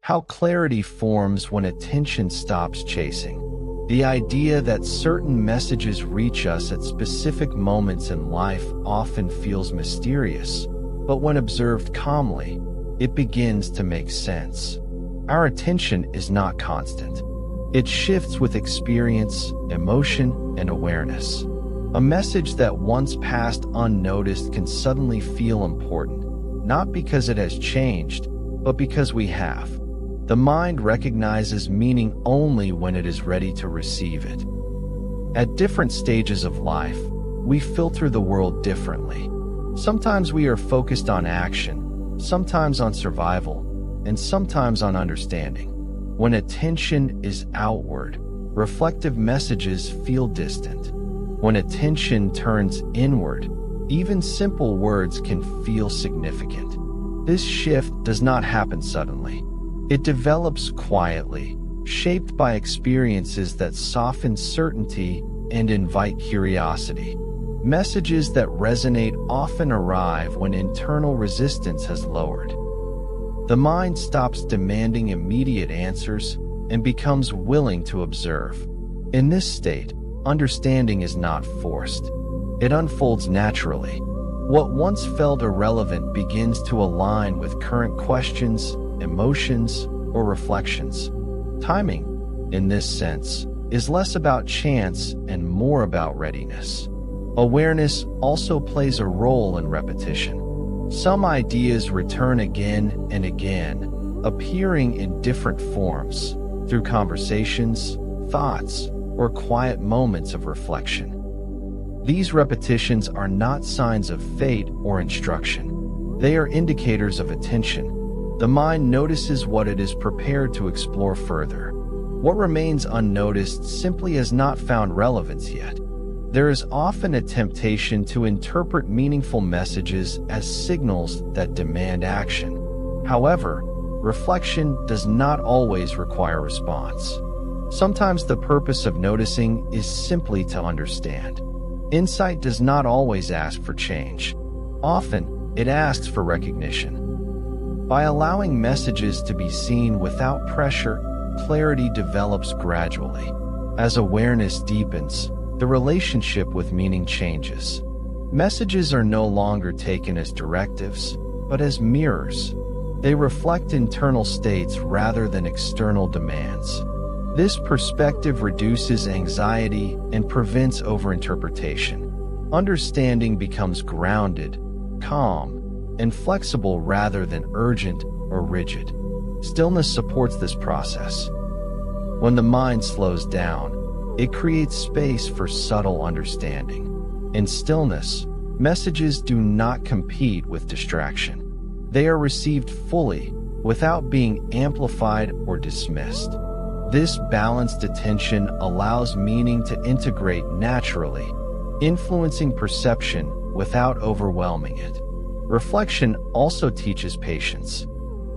How clarity forms when attention stops chasing. The idea that certain messages reach us at specific moments in life often feels mysterious, but when observed calmly, it begins to make sense. Our attention is not constant. It shifts with experience, emotion, and awareness. A message that once passed unnoticed can suddenly feel important, not because it has changed, but because we have. The mind recognizes meaning only when it is ready to receive it. At different stages of life, we filter the world differently. Sometimes we are focused on action, sometimes on survival, and sometimes on understanding. When attention is outward, reflective messages feel distant. When attention turns inward, even simple words can feel significant. This shift does not happen suddenly. It develops quietly, shaped by experiences that soften certainty and invite curiosity. Messages that resonate often arrive when internal resistance has lowered. The mind stops demanding immediate answers and becomes willing to observe. In this state, understanding is not forced. It unfolds naturally. What once felt irrelevant begins to align with current questions, emotions, or reflections. Timing, in this sense, is less about chance and more about readiness. Awareness also plays a role in repetition. Some ideas return again and again, appearing in different forms, through conversations, thoughts, or quiet moments of reflection. These repetitions are not signs of fate or instruction. They are indicators of attention. The mind notices what it is prepared to explore further. What remains unnoticed simply has not found relevance yet. There is often a temptation to interpret meaningful messages as signals that demand action. However, reflection does not always require response. Sometimes the purpose of noticing is simply to understand. Insight does not always ask for change. Often, it asks for recognition. By allowing messages to be seen without pressure, clarity develops gradually. As awareness deepens, the relationship with meaning changes. Messages are no longer taken as directives, but as mirrors. They reflect internal states rather than external demands. This perspective reduces anxiety and prevents overinterpretation. Understanding becomes grounded, calm, and flexible rather than urgent or rigid. Stillness supports this process. When the mind slows down, it creates space for subtle understanding. In stillness, messages do not compete with distraction. They are received fully, without being amplified or dismissed. This balanced attention allows meaning to integrate naturally, influencing perception without overwhelming it. Reflection also teaches patience.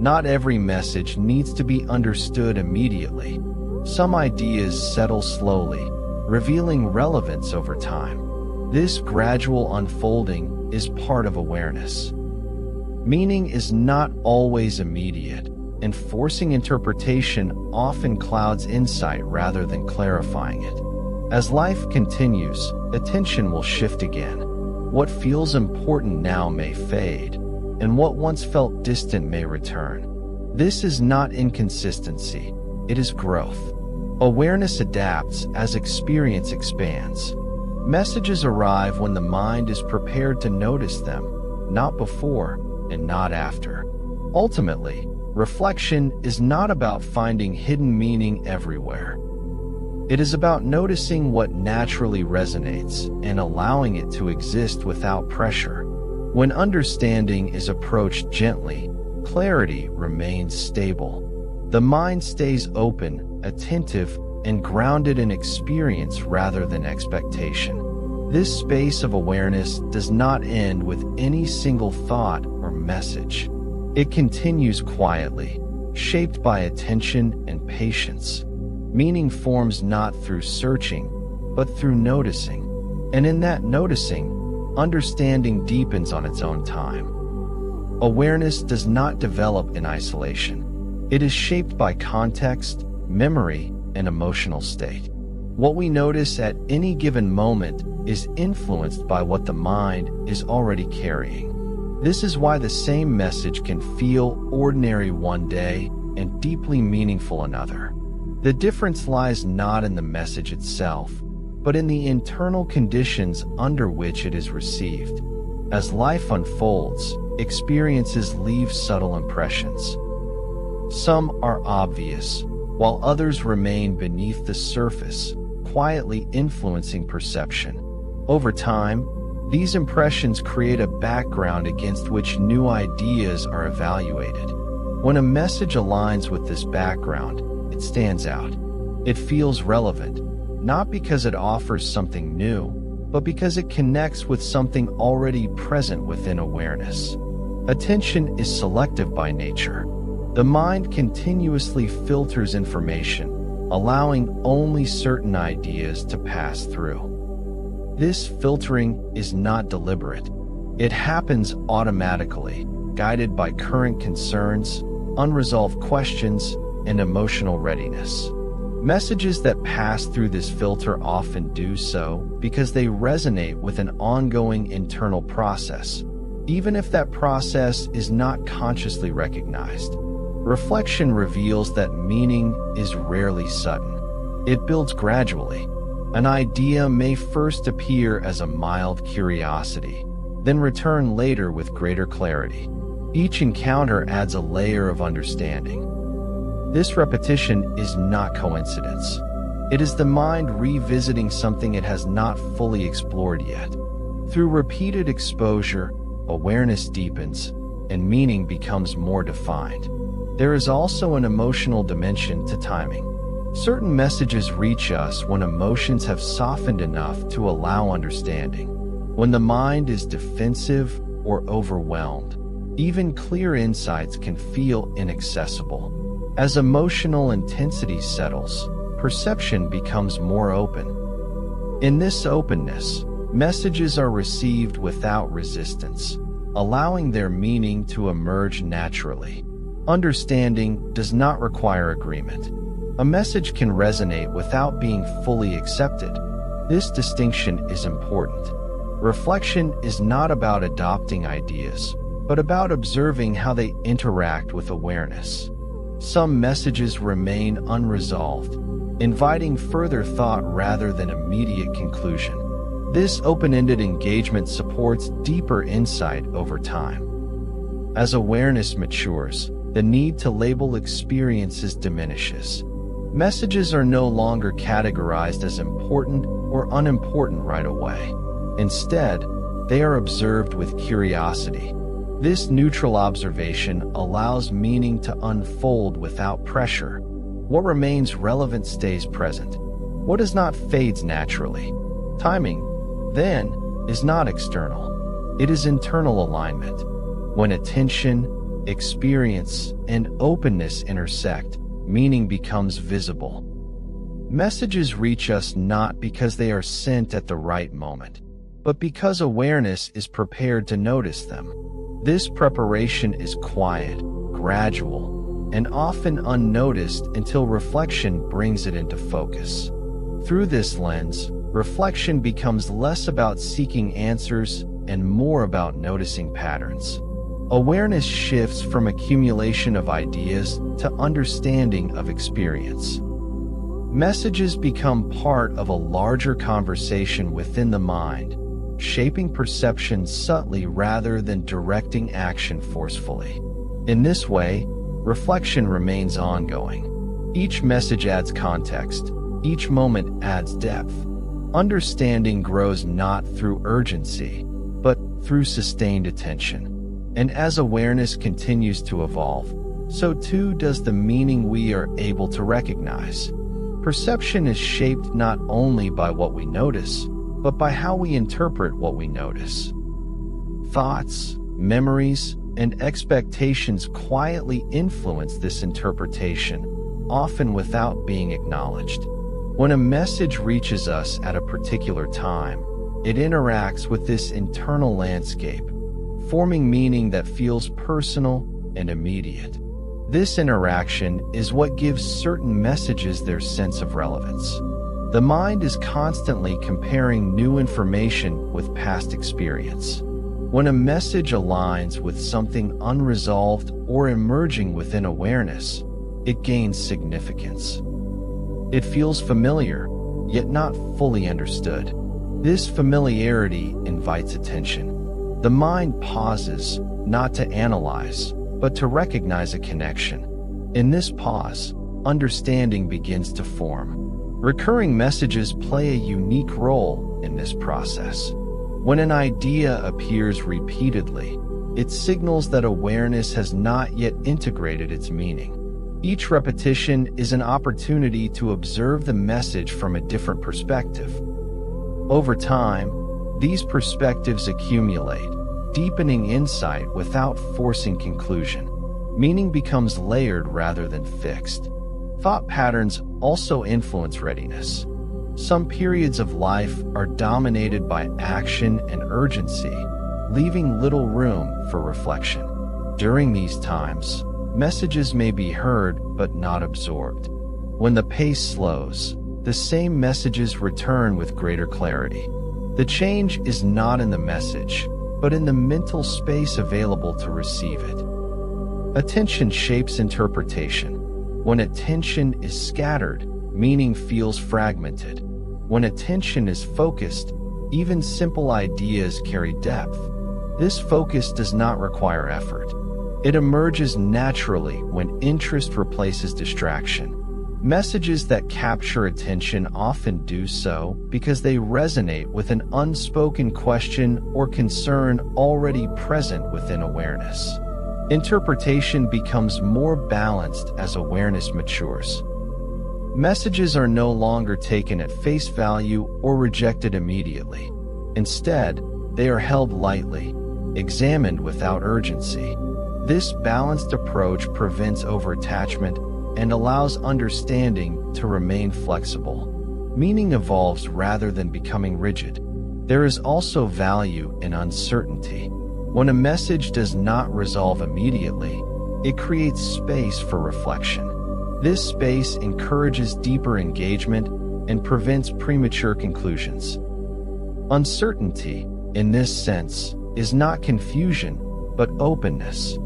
Not every message needs to be understood immediately. Some ideas settle slowly, revealing relevance over time. This gradual unfolding is part of awareness. Meaning is not always immediate, and forcing interpretation often clouds insight rather than clarifying it. As life continues, attention will shift again. What feels important now may fade, and what once felt distant may return. This is not inconsistency, it is growth. Awareness adapts as experience expands. Messages arrive when the mind is prepared to notice them, not before and not after. Ultimately, reflection is not about finding hidden meaning everywhere. It is about noticing what naturally resonates and allowing it to exist without pressure. When understanding is approached gently, clarity remains stable. The mind stays open, attentive, and grounded in experience rather than expectation. This space of awareness does not end with any single thought or message. It continues quietly, shaped by attention and patience. Meaning forms not through searching, but through noticing. And in that noticing, understanding deepens on its own time. Awareness does not develop in isolation. It is shaped by context, memory, and emotional state. What we notice at any given moment is influenced by what the mind is already carrying. This is why the same message can feel ordinary one day and deeply meaningful another. The difference lies not in the message itself, but in the internal conditions under which it is received. As life unfolds, experiences leave subtle impressions. Some are obvious, while others remain beneath the surface, quietly influencing perception. Over time, these impressions create a background against which new ideas are evaluated. When a message aligns with this background, it stands out. It feels relevant, not because it offers something new, but because it connects with something already present within awareness. Attention is selective by nature. The mind continuously filters information, allowing only certain ideas to pass through. This filtering is not deliberate. It happens automatically, guided by current concerns, unresolved questions, and emotional readiness. Messages that pass through this filter often do so because they resonate with an ongoing internal process, even if that process is not consciously recognized. Reflection reveals that meaning is rarely sudden. It builds gradually. An idea may first appear as a mild curiosity, then return later with greater clarity. Each encounter adds a layer of understanding. This repetition is not coincidence. It is the mind revisiting something it has not fully explored yet. Through repeated exposure, awareness deepens, and meaning becomes more defined. There is also an emotional dimension to timing. Certain messages reach us when emotions have softened enough to allow understanding. When the mind is defensive or overwhelmed, even clear insights can feel inaccessible. As emotional intensity settles, perception becomes more open. In this openness, messages are received without resistance, allowing their meaning to emerge naturally. Understanding does not require agreement. A message can resonate without being fully accepted. This distinction is important. Reflection is not about adopting ideas, but about observing how they interact with awareness. Some messages remain unresolved, inviting further thought rather than immediate conclusion. This open-ended engagement supports deeper insight over time. As awareness matures, the need to label experiences diminishes. Messages are no longer categorized as important or unimportant right away. Instead, they are observed with curiosity. This neutral observation allows meaning to unfold without pressure. What remains relevant stays present. What does not fades naturally. Timing, then, is not external. It is internal alignment. When attention, experience, and openness intersect, meaning becomes visible. Messages reach us not because they are sent at the right moment, but because awareness is prepared to notice them. This preparation is quiet, gradual, and often unnoticed until reflection brings it into focus. Through this lens, reflection becomes less about seeking answers and more about noticing patterns. Awareness shifts from accumulation of ideas to understanding of experience. Messages become part of a larger conversation within the mind, shaping perception subtly rather than directing action forcefully. In this way, reflection remains ongoing. Each message adds context. Each moment adds depth. Understanding grows not through urgency, but through sustained attention. And as awareness continues to evolve, so too does the meaning we are able to recognize. Perception is shaped not only by what we notice, but by how we interpret what we notice. Thoughts, memories, and expectations quietly influence this interpretation, often without being acknowledged. When a message reaches us at a particular time, it interacts with this internal landscape, forming meaning that feels personal and immediate. This interaction is what gives certain messages their sense of relevance. The mind is constantly comparing new information with past experience. When a message aligns with something unresolved or emerging within awareness, it gains significance. It feels familiar, yet not fully understood. This familiarity invites attention. The mind pauses, not to analyze, but to recognize a connection. In this pause, understanding begins to form. Recurring messages play a unique role in this process. When an idea appears repeatedly, it signals that awareness has not yet integrated its meaning. Each repetition is an opportunity to observe the message from a different perspective. Over time, these perspectives accumulate, deepening insight without forcing conclusion. Meaning becomes layered rather than fixed. Thought patterns also influence readiness. Some periods of life are dominated by action and urgency, leaving little room for reflection. During these times, messages may be heard but not absorbed. When the pace slows, the same messages return with greater clarity. The change is not in the message, but in the mental space available to receive it. Attention shapes interpretation. When attention is scattered, meaning feels fragmented. When attention is focused, even simple ideas carry depth. This focus does not require effort. It emerges naturally when interest replaces distraction. Messages that capture attention often do so because they resonate with an unspoken question or concern already present within awareness. Interpretation becomes more balanced as awareness matures. Messages are no longer taken at face value or rejected immediately. Instead, they are held lightly, examined without urgency. This balanced approach prevents overattachment and allows understanding to remain flexible. Meaning evolves rather than becoming rigid. There is also value in uncertainty. When a message does not resolve immediately, it creates space for reflection. This space encourages deeper engagement and prevents premature conclusions. Uncertainty, in this sense, is not confusion, but openness.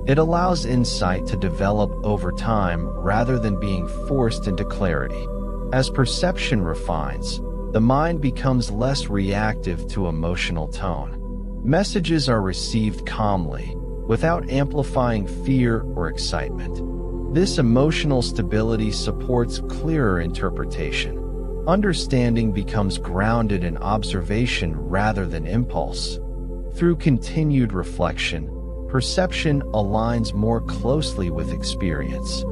It allows insight to develop over time rather than being forced into clarity. As perception refines, the mind becomes less reactive to emotional tone. Messages are received calmly, without amplifying fear or excitement. This emotional stability supports clearer interpretation. Understanding becomes grounded in observation rather than impulse. Through continued reflection, perception aligns more closely with experience.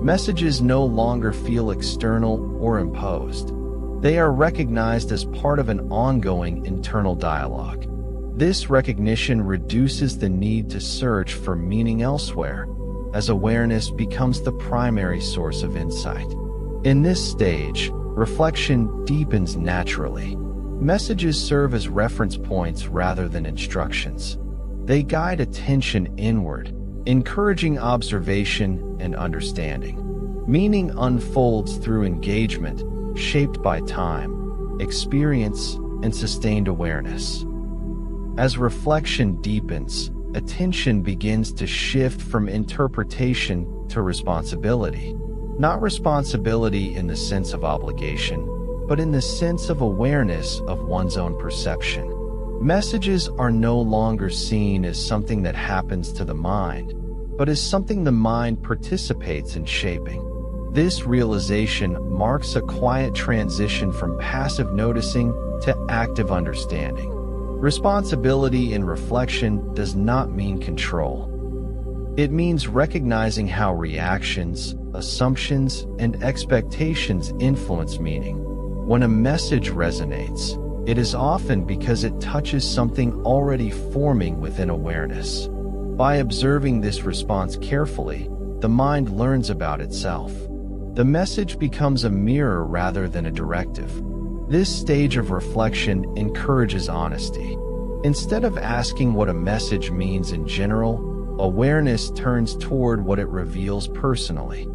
Messages no longer feel external or imposed. They are recognized as part of an ongoing internal dialogue. This recognition reduces the need to search for meaning elsewhere, as awareness becomes the primary source of insight. In this stage, reflection deepens naturally. Messages serve as reference points rather than instructions. They guide attention inward, encouraging observation and understanding. Meaning unfolds through engagement, shaped by time, experience, and sustained awareness. As reflection deepens, attention begins to shift from interpretation to responsibility. Not responsibility in the sense of obligation, but in the sense of awareness of one's own perception. Messages are no longer seen as something that happens to the mind, but as something the mind participates in shaping. This realization marks a quiet transition from passive noticing to active understanding. Responsibility in reflection does not mean control. It means recognizing how reactions, assumptions, and expectations influence meaning. When a message resonates, it is often because it touches something already forming within awareness. By observing this response carefully, the mind learns about itself. The message becomes a mirror rather than a directive. This stage of reflection encourages honesty. Instead of asking what a message means in general, awareness turns toward what it reveals personally.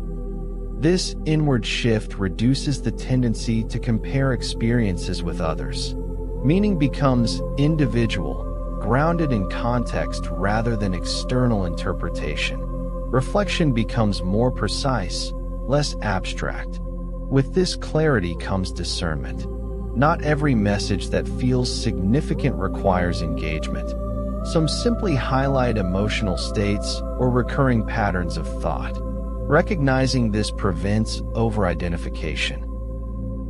This inward shift reduces the tendency to compare experiences with others. Meaning becomes individual, grounded in context rather than external interpretation. Reflection becomes more precise, less abstract. With this clarity comes discernment. Not every message that feels significant requires engagement. Some simply highlight emotional states or recurring patterns of thought. Recognizing this prevents over-identification.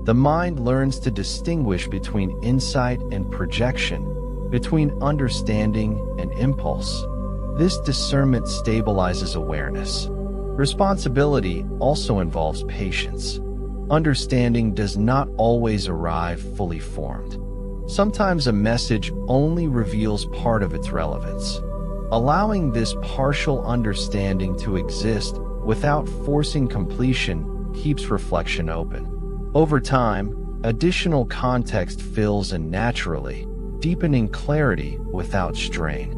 The mind learns to distinguish between insight and projection, between understanding and impulse. This discernment stabilizes awareness. Responsibility also involves patience. Understanding does not always arrive fully formed. Sometimes a message only reveals part of its relevance. Allowing this partial understanding to exist without forcing completion keeps reflection open. Over time, additional context fills in naturally, deepening clarity without strain.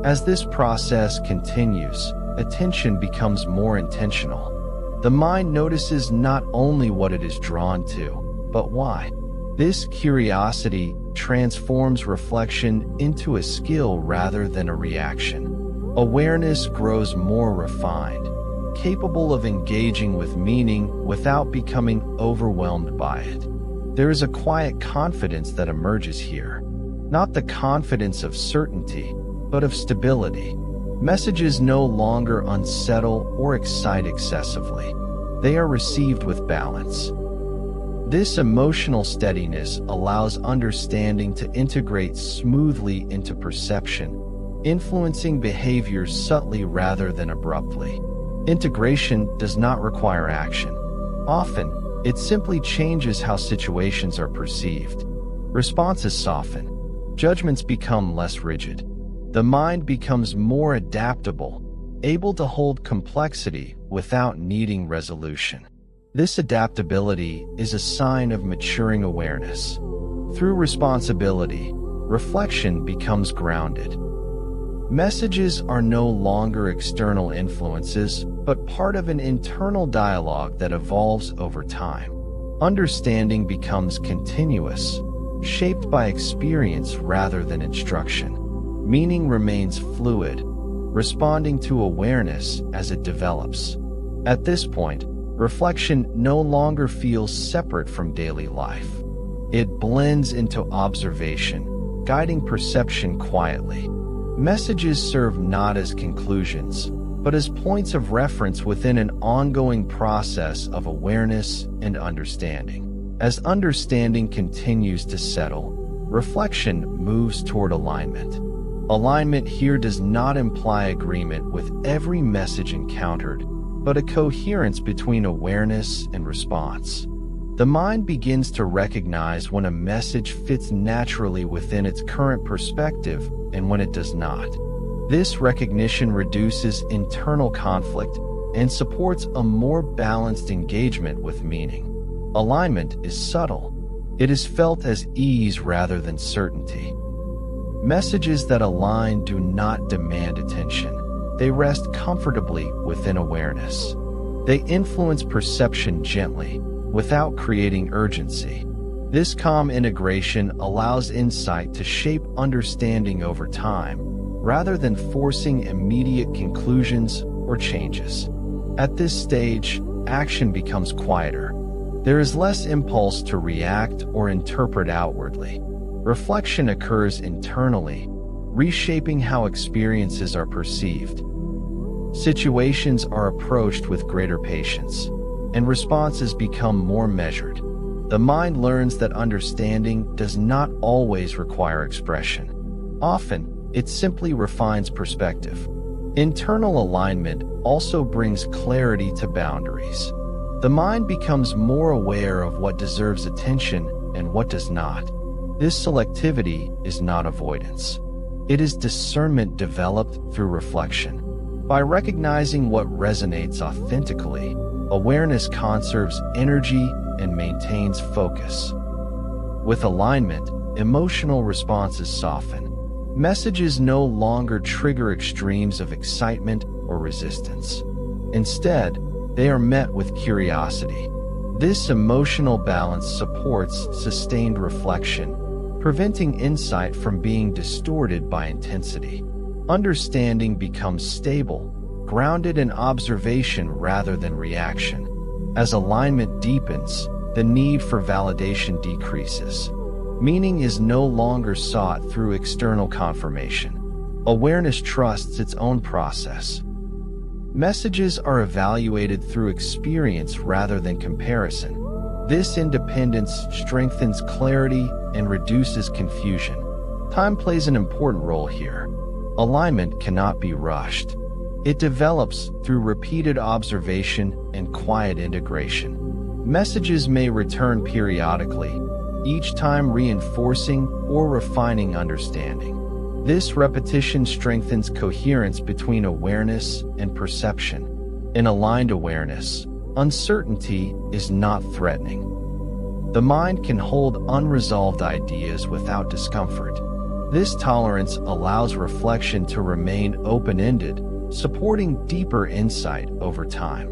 As this process continues, attention becomes more intentional. The mind notices not only what it is drawn to, but why. This curiosity transforms reflection into a skill rather than a reaction. Awareness grows more refined, capable of engaging with meaning without becoming overwhelmed by it. There is a quiet confidence that emerges here. Not the confidence of certainty, but of stability. Messages no longer unsettle or excite excessively. They are received with balance. This emotional steadiness allows understanding to integrate smoothly into perception, influencing behaviors subtly rather than abruptly. Integration does not require action. Often, it simply changes how situations are perceived. Responses soften. Judgments become less rigid. The mind becomes more adaptable, able to hold complexity without needing resolution. This adaptability is a sign of maturing awareness. Through responsibility, reflection becomes grounded. Messages are no longer external influences, but part of an internal dialogue that evolves over time. Understanding becomes continuous, shaped by experience rather than instruction. Meaning remains fluid, responding to awareness as it develops. At this point, reflection no longer feels separate from daily life. It blends into observation, guiding perception quietly. Messages serve not as conclusions, but as points of reference within an ongoing process of awareness and understanding. As understanding continues to settle, reflection moves toward alignment. Alignment here does not imply agreement with every message encountered, but a coherence between awareness and response. The mind begins to recognize when a message fits naturally within its current perspective and when it does not. This recognition reduces internal conflict and supports a more balanced engagement with meaning. Alignment is subtle. It is felt as ease rather than certainty. Messages that align do not demand attention. They rest comfortably within awareness. They influence perception gently, without creating urgency. This calm integration allows insight to shape understanding over time, rather than forcing immediate conclusions or changes. At this stage, action becomes quieter. There is less impulse to react or interpret outwardly. Reflection occurs internally, reshaping how experiences are perceived. Situations are approached with greater patience, and responses become more measured. The mind learns that understanding does not always require expression. Often, it simply refines perspective. Internal alignment also brings clarity to boundaries. The mind becomes more aware of what deserves attention and what does not. This selectivity is not avoidance. It is discernment developed through reflection. By recognizing what resonates authentically, awareness conserves energy and maintains focus. With alignment, emotional responses soften. Messages no longer trigger extremes of excitement or resistance. Instead, they are met with curiosity. This emotional balance supports sustained reflection, preventing insight from being distorted by intensity. Understanding becomes stable, grounded in observation rather than reaction. As alignment deepens, the need for validation decreases. Meaning is no longer sought through external confirmation. Awareness trusts its own process. Messages are evaluated through experience rather than comparison. This independence strengthens clarity and reduces confusion. Time plays an important role here. Alignment cannot be rushed. It develops through repeated observation and quiet integration. Messages may return periodically, each time reinforcing or refining understanding. This repetition strengthens coherence between awareness and perception. In aligned awareness, uncertainty is not threatening. The mind can hold unresolved ideas without discomfort. This tolerance allows reflection to remain open-ended, supporting deeper insight over time.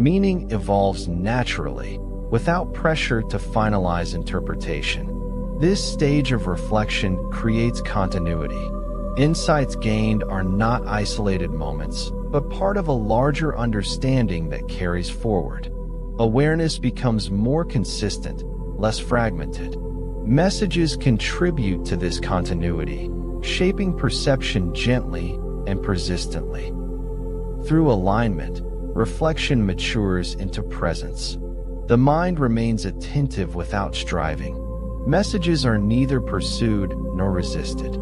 Meaning evolves naturally, without pressure to finalize interpretation. This stage of reflection creates continuity. Insights gained are not isolated moments, but part of a larger understanding that carries forward. Awareness becomes more consistent, less fragmented. Messages contribute to this continuity, shaping perception gently and persistently. Through alignment, reflection matures into presence. The mind remains attentive without striving. Messages are neither pursued nor resisted.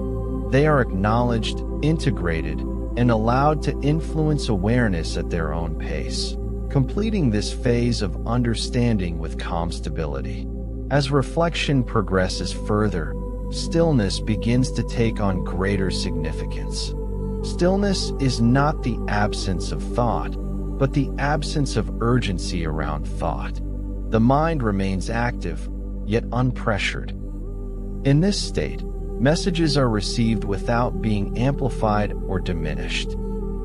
They are acknowledged, integrated, and allowed to influence awareness at their own pace, completing this phase of understanding with calm stability. As reflection progresses further, stillness begins to take on greater significance. Stillness is not the absence of thought, but the absence of urgency around thought. The mind remains active, yet unpressured. In this state, messages are received without being amplified or diminished.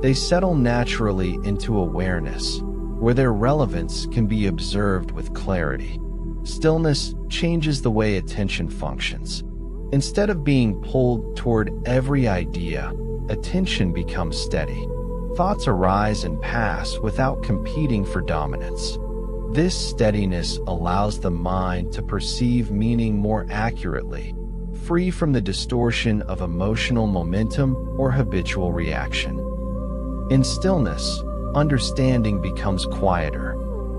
They settle naturally into awareness, where their relevance can be observed with clarity. Stillness changes the way attention functions. Instead of being pulled toward every idea, attention becomes steady. Thoughts arise and pass without competing for dominance. This steadiness allows the mind to perceive meaning more accurately, free from the distortion of emotional momentum or habitual reaction. In stillness, understanding becomes quieter.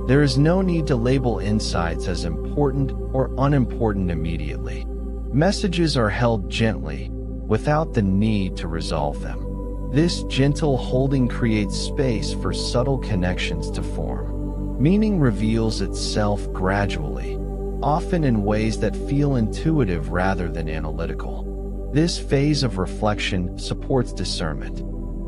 There is no need to label insights as important or unimportant immediately. Messages are held gently, without the need to resolve them. This gentle holding creates space for subtle connections to form. Meaning reveals itself gradually, often in ways that feel intuitive rather than analytical. This phase of reflection supports discernment.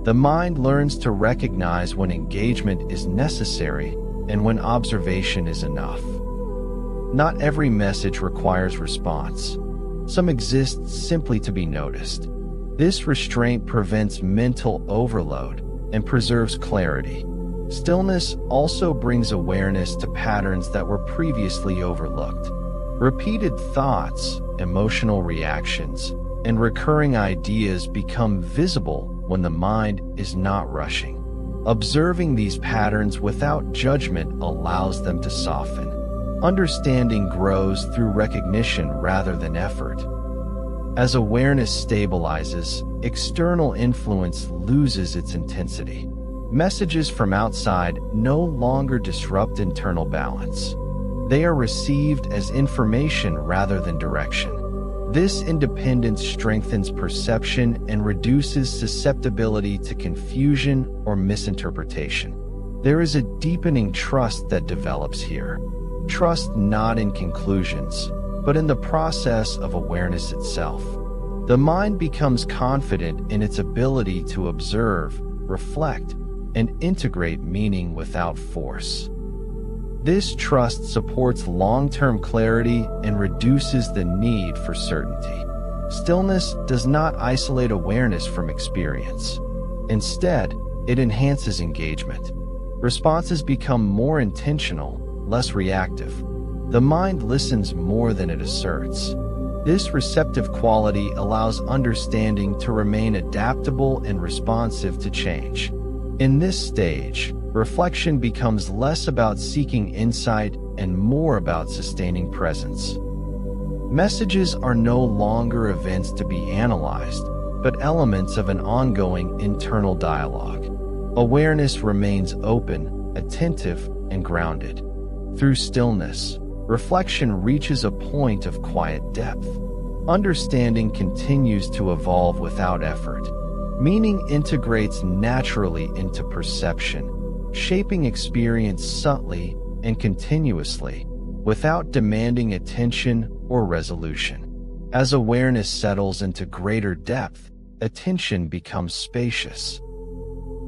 The mind learns to recognize when engagement is necessary and when observation is enough. Not every message requires response. Some exist simply to be noticed. This restraint prevents mental overload and preserves clarity. Stillness also brings awareness to patterns that were previously overlooked. Repeated thoughts, emotional reactions, and recurring ideas become visible when the mind is not rushing. Observing these patterns without judgment allows them to soften. Understanding grows through recognition rather than effort. As awareness stabilizes, external influence loses its intensity. Messages from outside no longer disrupt internal balance. They are received as information rather than direction. This independence strengthens perception and reduces susceptibility to confusion or misinterpretation. There is a deepening trust that develops here. Trust not in conclusions, but in the process of awareness itself. The mind becomes confident in its ability to observe, reflect, and integrate meaning without force. This trust supports long-term clarity and reduces the need for certainty. Stillness does not isolate awareness from experience. Instead, it enhances engagement. Responses become more intentional, less reactive. The mind listens more than it asserts. This receptive quality allows understanding to remain adaptable and responsive to change. In this stage, reflection becomes less about seeking insight and more about sustaining presence. Messages are no longer events to be analyzed, but elements of an ongoing internal dialogue. Awareness remains open, attentive, and grounded. Through stillness, reflection reaches a point of quiet depth. Understanding continues to evolve without effort. Meaning integrates naturally into perception, shaping experience subtly and continuously, without demanding attention or resolution. As awareness settles into greater depth, attention becomes spacious.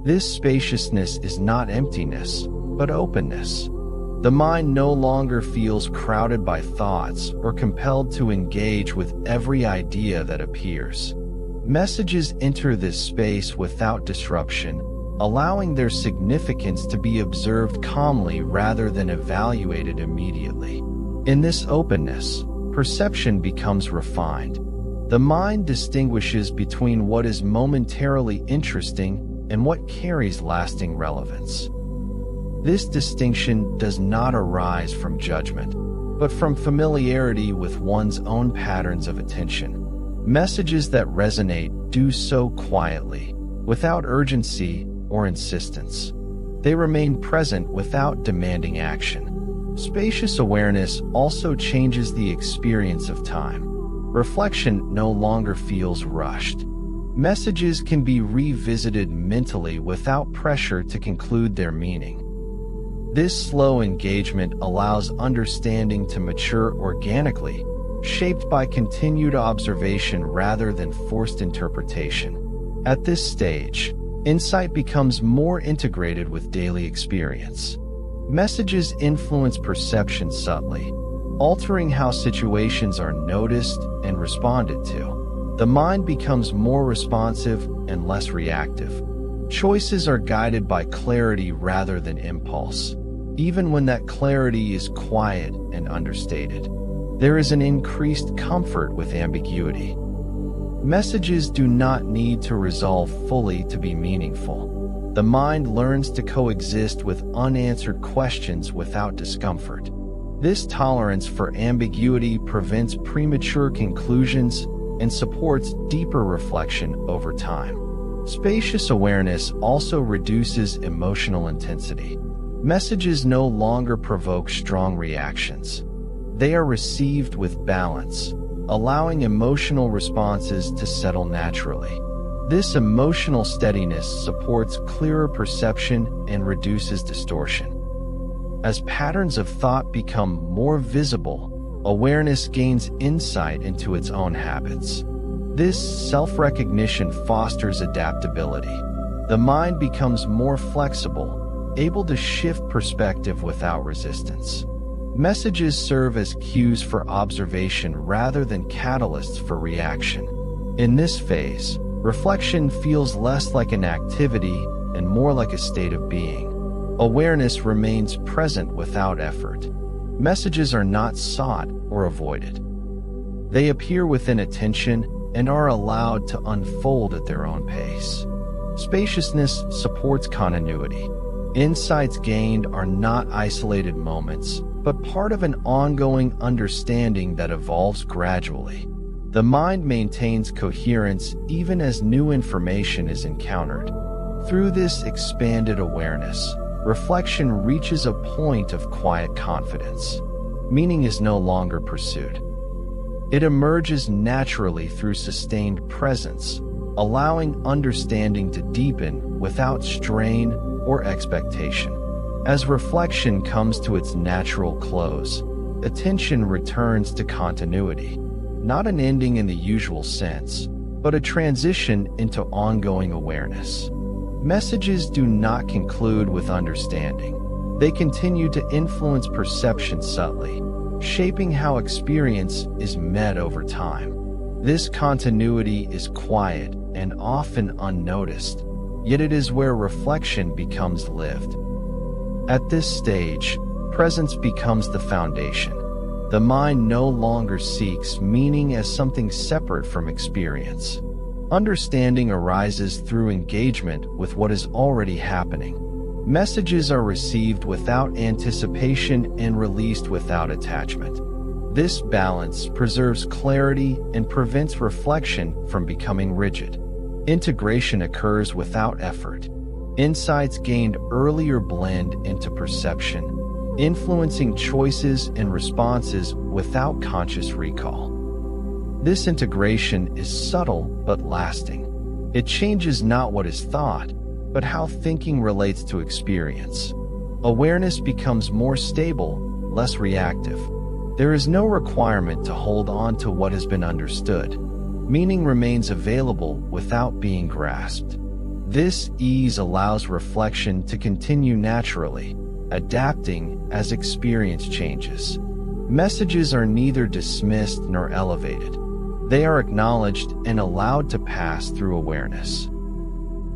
This spaciousness is not emptiness, but openness. The mind no longer feels crowded by thoughts or compelled to engage with every idea that appears. Messages enter this space without disruption, allowing their significance to be observed calmly rather than evaluated immediately. In this openness, perception becomes refined. The mind distinguishes between what is momentarily interesting and what carries lasting relevance. This distinction does not arise from judgment, but from familiarity with one's own patterns of attention. Messages that resonate do so quietly, without urgency or insistence. They remain present without demanding action. Spacious awareness also changes the experience of time. Reflection no longer feels rushed. Messages can be revisited mentally without pressure to conclude their meaning. This slow engagement allows understanding to mature organically, shaped by continued observation rather than forced interpretation. At this stage, insight becomes more integrated with daily experience. Messages influence perception subtly, altering how situations are noticed and responded to. The mind becomes more responsive and less reactive. Choices are guided by clarity rather than impulse, even when that clarity is quiet and understated. There is an increased comfort with ambiguity. Messages do not need to resolve fully to be meaningful. The mind learns to coexist with unanswered questions without discomfort. This tolerance for ambiguity prevents premature conclusions and supports deeper reflection over time. Spacious awareness also reduces emotional intensity. Messages no longer provoke strong reactions. They are received with balance, allowing emotional responses to settle naturally. This emotional steadiness supports clearer perception and reduces distortion. As patterns of thought become more visible, awareness gains insight into its own habits. This self-recognition fosters adaptability. The mind becomes more flexible, able to shift perspective without resistance. Messages serve as cues for observation rather than catalysts for reaction. In this phase, reflection feels less like an activity and more like a state of being. Awareness remains present without effort. Messages are not sought or avoided. They appear within attention and are allowed to unfold at their own pace. Spaciousness supports continuity. Insights gained are not isolated moments, but part of an ongoing understanding that evolves gradually. The mind maintains coherence even as new information is encountered. Through this expanded awareness, reflection reaches a point of quiet confidence. Meaning is no longer pursued. It emerges naturally through sustained presence, allowing understanding to deepen without strain or expectation. As reflection comes to its natural close, attention returns to continuity, not an ending in the usual sense, but a transition into ongoing awareness. Messages do not conclude with understanding. They continue to influence perception subtly, shaping how experience is met over time. This continuity is quiet and often unnoticed, yet it is where reflection becomes lived. At this stage, presence becomes the foundation. The mind no longer seeks meaning as something separate from experience. Understanding arises through engagement with what is already happening. Messages are received without anticipation and released without attachment. This balance preserves clarity and prevents reflection from becoming rigid. Integration occurs without effort. Insights gained earlier blend into perception, influencing choices and responses without conscious recall. This integration is subtle but lasting. It changes not what is thought, but how thinking relates to experience. Awareness becomes more stable, less reactive. There is no requirement to hold on to what has been understood. Meaning remains available without being grasped. This ease allows reflection to continue naturally, adapting as experience changes. Messages are neither dismissed nor elevated. They are acknowledged and allowed to pass through awareness.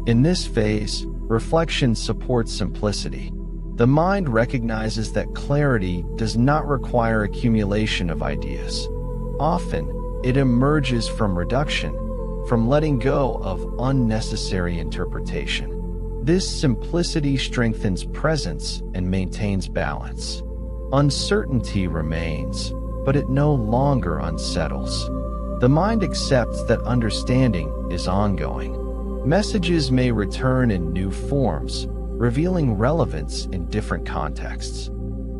In this phase, reflection supports simplicity. The mind recognizes that clarity does not require accumulation of ideas. Often, it emerges from reduction, from letting go of unnecessary interpretation. This simplicity strengthens presence and maintains balance. Uncertainty remains, but it no longer unsettles. The mind accepts that understanding is ongoing. Messages may return in new forms, revealing relevance in different contexts.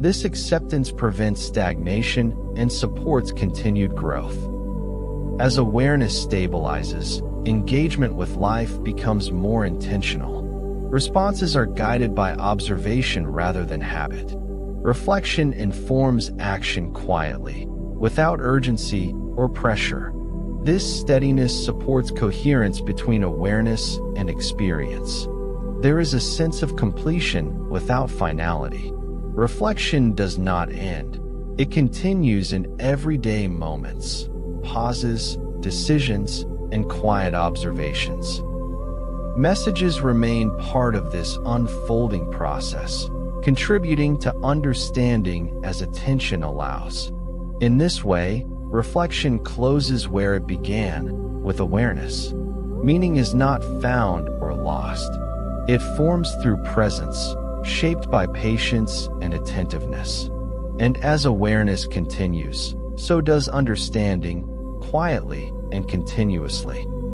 This acceptance prevents stagnation and supports continued growth. As awareness stabilizes, engagement with life becomes more intentional. Responses are guided by observation rather than habit. Reflection informs action quietly, without urgency or pressure. This steadiness supports coherence between awareness and experience. There is a sense of completion without finality. Reflection does not end. It continues in everyday moments, pauses, decisions, and quiet observations. Messages remain part of this unfolding process, contributing to understanding as attention allows. In this way, reflection closes where it began, with awareness. Meaning is not found or lost. It forms through presence, shaped by patience and attentiveness. And as awareness continues, so does understanding, quietly and continuously.